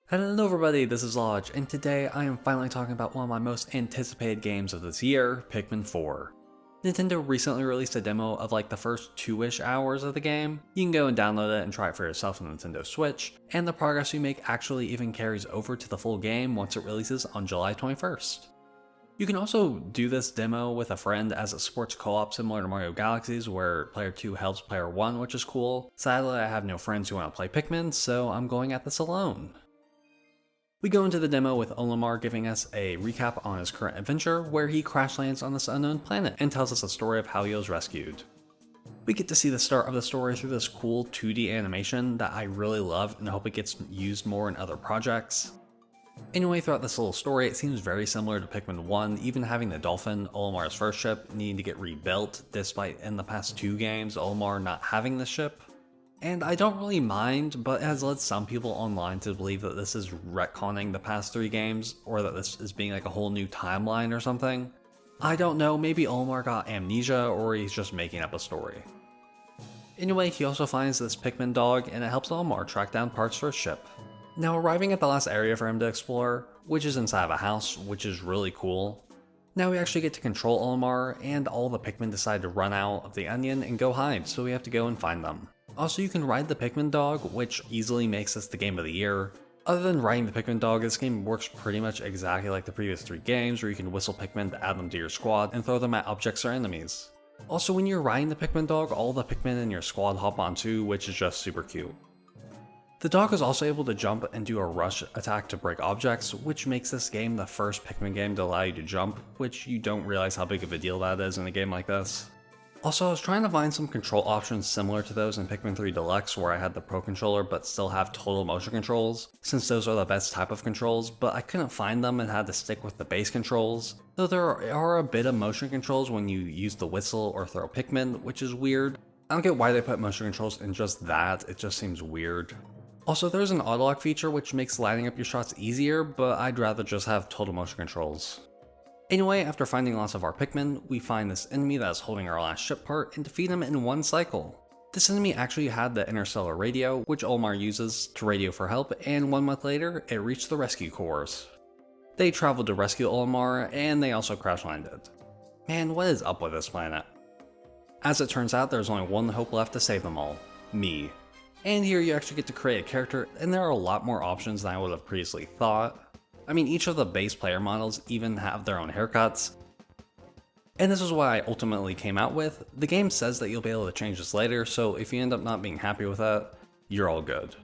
Hello everybody, this is Llodg, and today I am finally talking about one of my most anticipated games of this year, Pikmin 4. Nintendo recently released a demo of like the first 2-ish hours of the game. You can go and download it and try it for yourself on the Nintendo Switch, and the progress you make actually even carries over to the full game once it releases on July 21st. You can also do this demo with a friend as a sports co-op similar to Mario Galaxies where player 2 helps player 1, which is cool. Sadly, I have no friends who want to play Pikmin, so I'm going at this alone. We go into the demo with Olimar giving us a recap on his current adventure, where he crash lands on this unknown planet and tells us the story of how he was rescued. We get to see the start of the story through this cool 2D animation that I really love and hope it gets used more in other projects. Anyway, throughout this little story, it seems very similar to Pikmin 1, even having the Dolphin, Olimar's first ship, needing to get rebuilt, despite in the past 2 games Olimar not having the ship. And I don't really mind, but it has led some people online to believe that this is retconning the past 3 games, or that this is being like a whole new timeline or something. I don't know, maybe Olimar got amnesia, or he's just making up a story. Anyway, he also finds this Pikmin dog, and it helps Olimar track down parts for his ship. Now arriving at the last area for him to explore, which is inside of a house, which is really cool. Now we actually get to control Olimar, and all the Pikmin decide to run out of the onion and go hide, so we have to go and find them. Also, you can ride the Pikmin dog, which easily makes this the game of the year. Other than riding the Pikmin dog, this game works pretty much exactly like the previous 3 games, where you can whistle Pikmin to add them to your squad and throw them at objects or enemies. Also, when you're riding the Pikmin dog, all the Pikmin in your squad hop on too, which is just super cute. The dog is also able to jump and do a rush attack to break objects, which makes this game the first Pikmin game to allow you to jump, which you don't realize how big of a deal that is in a game like this. Also, I was trying to find some control options similar to those in Pikmin 3 Deluxe where I had the Pro Controller but still have total motion controls, since those are the best type of controls, but I couldn't find them and had to stick with the base controls. Though there are a bit of motion controls when you use the whistle or throw Pikmin, which is weird. I don't get why they put motion controls in just that, it just seems weird. Also, there's an auto-lock feature which makes lining up your shots easier, but I'd rather just have total motion controls. Anyway, after finding lots of our Pikmin, we find this enemy that is holding our last ship part and defeat him in one cycle. This enemy actually had the interstellar radio, which Olimar uses to radio for help, and 1 month later, it reached the rescue corps. They traveled to rescue Olimar, and they also crash landed. Man, what is up with this planet? As it turns out, there's only one hope left to save them all: me. And here you actually get to create a character, and there are a lot more options than I would have previously thought. I mean, each of the base player models even have their own haircuts. And this is what I ultimately came out with. The game says that you'll be able to change this later, so if you end up not being happy with that, you're all good.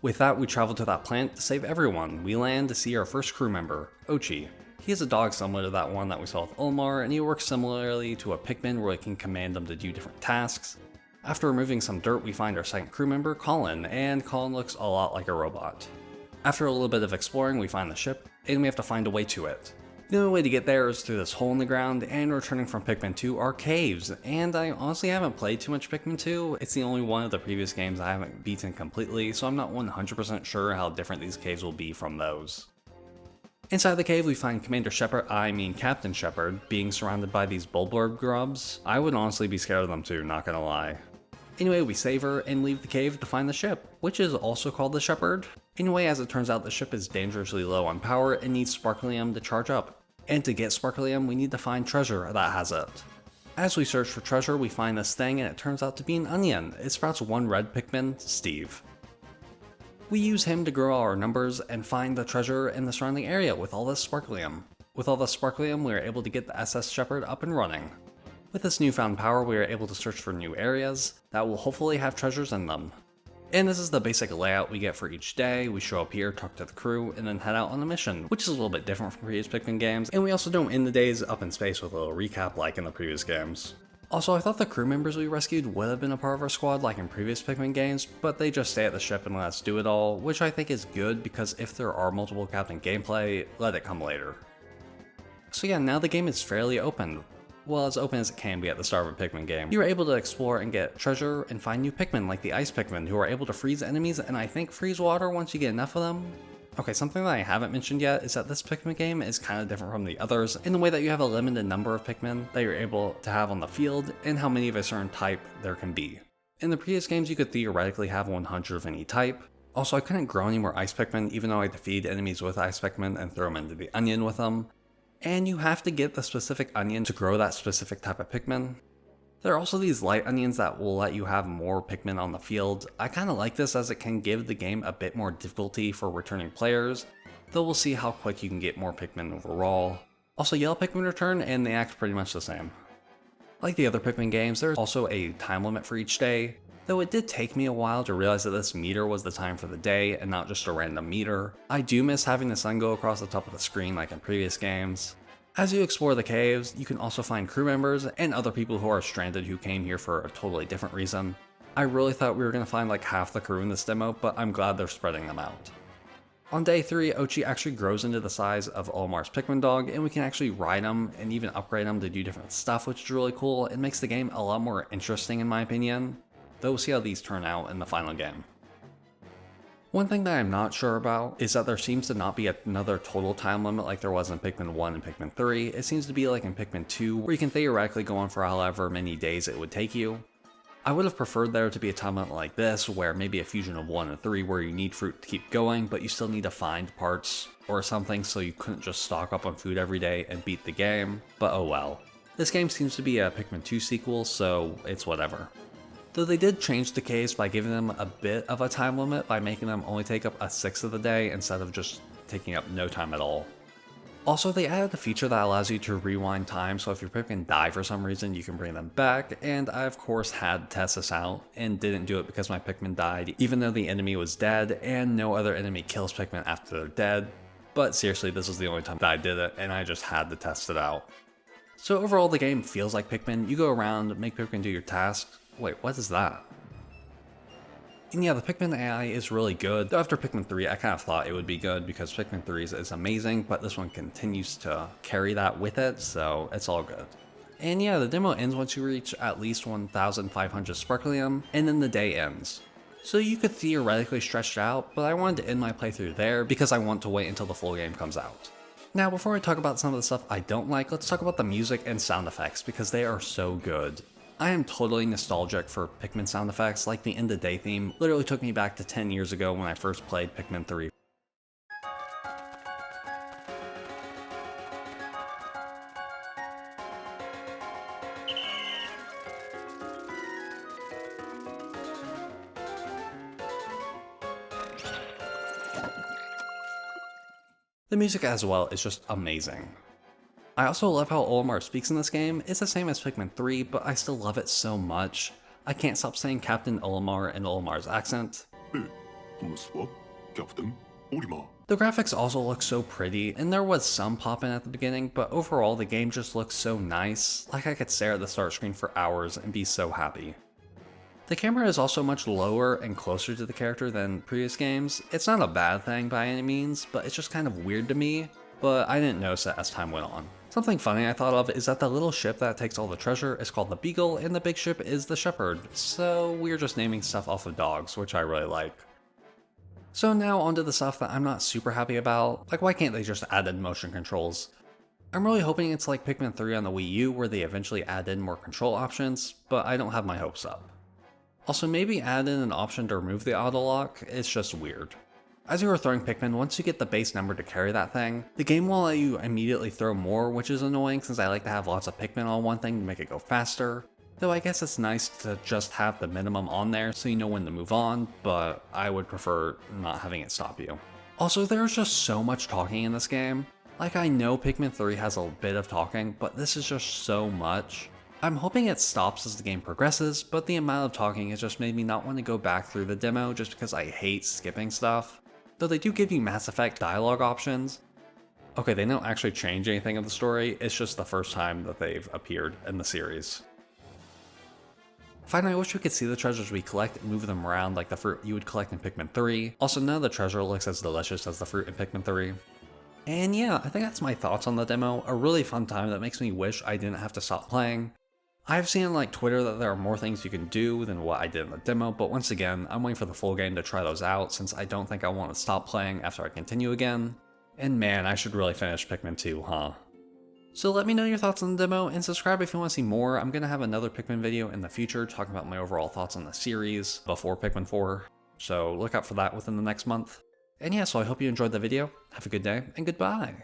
With that, we travel to that planet to save everyone. We land to see our first crew member, Ochi. He is a dog similar to that one that we saw with Olimar, and he works similarly to a Pikmin where we can command them to do different tasks. After removing some dirt, we find our second crew member, Colin, and Colin looks a lot like a robot. After a little bit of exploring, we find the ship, and we have to find a way to it. The only way to get there is through this hole in the ground, and returning from Pikmin 2 are caves, and I honestly haven't played too much Pikmin 2, it's the only one of the previous games I haven't beaten completely, so I'm not 100% sure how different these caves will be from those. Inside the cave, we find Captain Shepard, being surrounded by these Bulblurb grubs. I would honestly be scared of them too, not gonna lie. Anyway, we save her and leave the cave to find the ship, which is also called the Shepherd. Anyway, as it turns out, the ship is dangerously low on power and needs Sparklium to charge up. And to get Sparklium, we need to find treasure that has it. As we search for treasure, we find this thing and it turns out to be an onion. It sprouts one red Pikmin, Steve. We use him to grow our numbers and find the treasure in the surrounding area with all this Sparklium. With all the Sparklium, we are able to get the SS Shepherd up and running. With this newfound power, we are able to search for new areas that will hopefully have treasures in them. And this is the basic layout we get for each day. We show up here, talk to the crew, and then head out on a mission, which is a little bit different from previous Pikmin games, and we also don't end the days up in space with a little recap like in the previous games. Also, I thought the crew members we rescued would have been a part of our squad like in previous Pikmin games, but they just stay at the ship and let us do it all, which I think is good because if there are multiple captain gameplay, let it come later. So yeah, now the game is fairly open. Well, as open as it can be at the start of a Pikmin game. You are able to explore and get treasure and find new Pikmin like the Ice Pikmin who are able to freeze enemies and I think freeze water once you get enough of them. Okay, something that I haven't mentioned yet is that this Pikmin game is kind of different from the others in the way that you have a limited number of Pikmin that you're able to have on the field and how many of a certain type there can be. In the previous games you could theoretically have 100 of any type, Also, I couldn't grow any more ice Pikmin even though I defeat enemies with ice Pikmin and throw them into the onion with them. And you have to get the specific onion to grow that specific type of Pikmin. There are also these light onions that will let you have more Pikmin on the field. I kinda like this as it can give the game a bit more difficulty for returning players, though we'll see how quick you can get more Pikmin overall. Also, yellow Pikmin return and they act pretty much the same. Like the other Pikmin games, there's also a time limit for each day, though it did take me a while to realize that this meter was the time for the day and not just a random meter. I do miss having the sun go across the top of the screen like in previous games. As you explore the caves, you can also find crew members and other people who are stranded who came here for a totally different reason. I really thought we were going to find like half the crew in this demo, but I'm glad they're spreading them out. On day 3, Oatchi actually grows into the size of Olimar's Pikmin dog, and we can actually ride him and even upgrade him to do different stuff, which is really cool. It makes the game a lot more interesting in my opinion, though we'll see how these turn out in the final game. One thing that I'm not sure about is that there seems to not be another total time limit like there was in Pikmin 1 and Pikmin 3. It seems to be like in Pikmin 2, where you can theoretically go on for however many days it would take you. I would have preferred there to be a time limit like this, where maybe a fusion of 1 and 3 where you need fruit to keep going, but you still need to find parts or something so you couldn't just stock up on food every day and beat the game, but oh well. This game seems to be a Pikmin 2 sequel, so it's whatever. Though they did change the caves by giving them a bit of a time limit by making them only take up a sixth of the day instead of just taking up no time at all. Also, they added a feature that allows you to rewind time, so if your Pikmin die for some reason, you can bring them back, and I of course had to test this out, and didn't do it because my Pikmin died, even though the enemy was dead, and no other enemy kills Pikmin after they're dead. But seriously, this was the only time that I did it, and I just had to test it out. So overall, the game feels like Pikmin. You go around, make Pikmin do your tasks. Wait, what is that? And yeah, the Pikmin AI is really good, though after Pikmin 3 I kind of thought it would be good because Pikmin 3 is amazing, but this one continues to carry that with it, so it's all good. And yeah, the demo ends once you reach at least 1,500 Sparklium, and then the day ends. So you could theoretically stretch it out, but I wanted to end my playthrough there because I want to wait until the full game comes out. Now before I talk about some of the stuff I don't like, let's talk about the music and sound effects because they are so good. I am totally nostalgic for Pikmin sound effects, like the End of Day theme literally took me back to 10 years ago when I first played Pikmin 3. The music as well is just amazing. I also love how Olimar speaks in this game. It's the same as Pikmin 3, but I still love it so much. I can't stop saying Captain Olimar in Olimar's accent. Captain Olimar. The graphics also look so pretty, and there was some pop-in at the beginning, but overall the game just looks so nice, like I could stare at the start screen for hours and be so happy. The camera is also much lower and closer to the character than previous games. It's not a bad thing by any means, but it's just kind of weird to me, but I didn't notice it as time went on. Something funny I thought of is that the little ship that takes all the treasure is called the Beagle, and the big ship is the Shepherd, so we're just naming stuff off of dogs, which I really like. So now onto the stuff that I'm not super happy about, like why can't they just add in motion controls? I'm really hoping it's like Pikmin 3 on the Wii U where they eventually add in more control options, but I don't have my hopes up. Also maybe add in an option to remove the auto lock, it's just weird. As you are throwing Pikmin, once you get the base number to carry that thing, the game will let you immediately throw more, which is annoying since I like to have lots of Pikmin on one thing to make it go faster. Though I guess it's nice to just have the minimum on there so you know when to move on, but I would prefer not having it stop you. Also, there's just so much talking in this game. Like I know Pikmin 3 has a bit of talking, but this is just so much. I'm hoping it stops as the game progresses, but the amount of talking has just made me not want to go back through the demo just because I hate skipping stuff. Though they do give you Mass Effect dialogue options. Okay, they don't actually change anything of the story, it's just the first time that they've appeared in the series. Finally, I wish we could see the treasures we collect and move them around like the fruit you would collect in Pikmin 3. Also, none of the treasure looks as delicious as the fruit in Pikmin 3. And yeah, I think that's my thoughts on the demo. A really fun time that makes me wish I didn't have to stop playing. I've seen on like Twitter that there are more things you can do than what I did in the demo, but once again, I'm waiting for the full game to try those out since I don't think I want to stop playing after I continue again. And man, I should really finish Pikmin 2, huh? So let me know your thoughts on the demo and subscribe if you want to see more. I'm going to have another Pikmin video in the future talking about my overall thoughts on the series before Pikmin 4. so look out for that within the next month. And yeah, so I hope you enjoyed the video, have a good day, and goodbye!